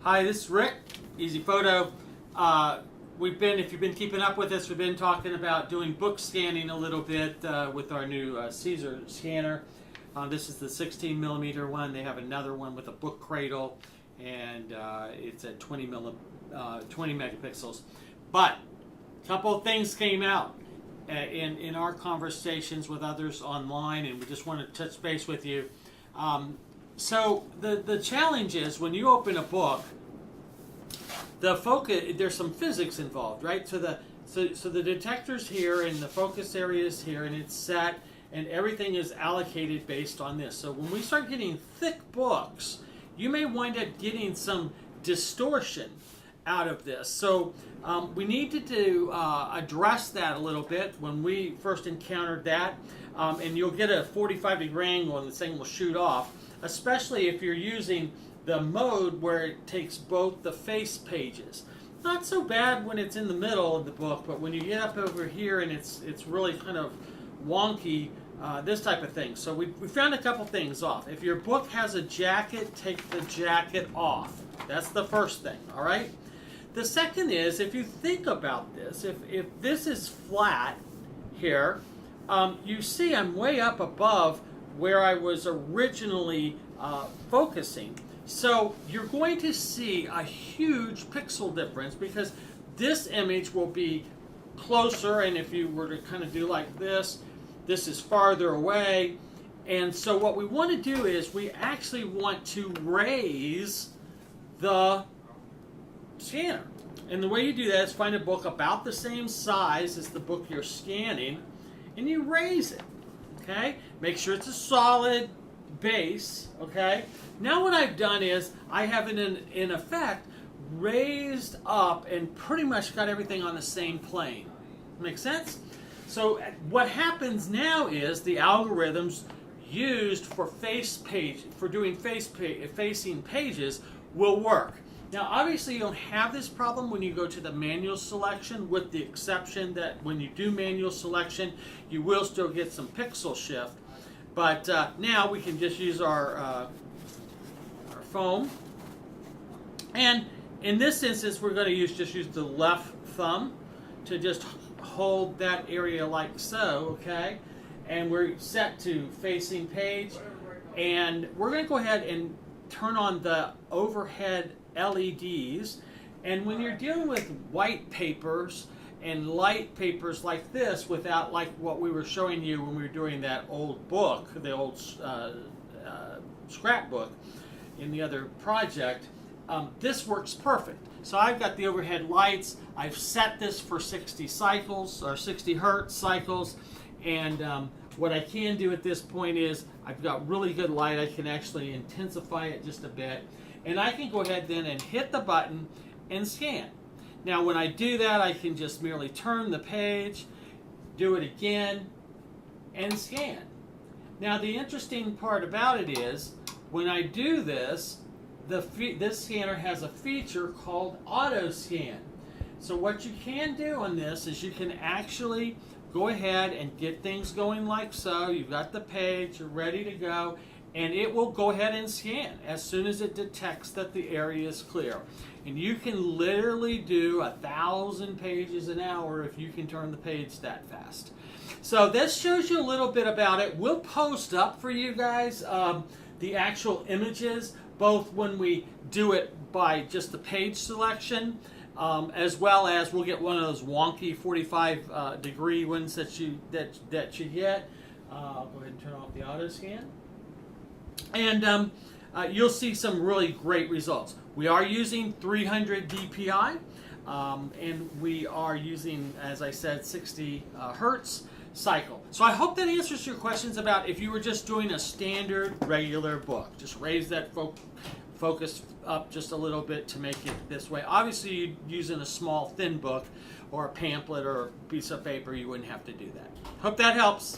Hi, this is Rick, Easy Photo. If you've been keeping up with us, we've been talking about doing book scanning a little bit with our new CZUR scanner. This is the 16 millimeter one. They have another one with a book cradle, and it's at 20 megapixels. But a couple of things came out in our conversations with others online, and we just want to touch base with you. So the challenge is when you open a book, the focus, there's some physics involved, right? So the detector's here and the focus area is here and it's set and everything is allocated based on this. So when we start getting thick books, you may wind up getting some distortion out of this. So we need to address that a little bit when we first encountered that. And you'll get a 45-degree angle and the thing will shoot off, especially if you're using the mode where it takes both the face pages. Not so bad when it's in the middle of the book, but when you get up over here and it's really kind of wonky, this type of thing. So we found a couple things off. If your book has a jacket, take the jacket off. That's the first thing, all right? The second is, if you think about this, if this is flat here, you see I'm way up above where I was originally focusing. So you're going to see a huge pixel difference because this image will be closer, and if you were to kind of do like this, this is farther away. And so what we want to do is we actually want to raise the scanner. And the way you do that is find a book about the same size as the book you're scanning, and you raise it, okay? Make sure it's a solid base, okay? Now what I've done is I have it in effect raised up and pretty much got everything on the same plane. Make sense? So what happens now is the algorithms used for doing facing pages will work. Now obviously you don't have this problem when you go to the manual selection, with the exception that when you do manual selection you will still get some pixel shift. But now we can just use our foam, and in this instance we're going to just use the left thumb to just hold that area like so, okay? And we're set to facing page, and we're going to go ahead and turn on the overhead LEDs. And when you're dealing with white papers and light papers like this, without like what we were showing you when we were doing that old book, the old scrapbook in the other project, this works perfect. So I've got the overhead lights. I've set this for 60 cycles or 60 hertz cycles, and what I can do at this point is I've got really good light. I can actually intensify it just a bit, and I can go ahead then and hit the button and scan. Now when I do that, I can just merely turn the page, do it again, and scan. Now the interesting part about it is, when I do this, this scanner has a feature called auto scan. So what you can do on this is you can actually go ahead and get things going like so. You've got the page, you're ready to go, and it will go ahead and scan as soon as it detects that the area is clear. And you can literally do 1,000 pages an hour if you can turn the page that fast. So this shows you a little bit about it. We'll post up for you guys the actual images, both when we do it by just the page selection, as well as we'll get one of those wonky 45-degree ones that you get. I'll go ahead and turn off the auto scan. And you'll see some really great results. We are using 300 DPI, and we are using, as I said, 60 hertz cycle. So I hope that answers your questions about if you were just doing a standard regular book. Just raise that focus up just a little bit to make it this way. Obviously, you're using a small thin book or a pamphlet or a piece of paper, you wouldn't have to do that. Hope that helps.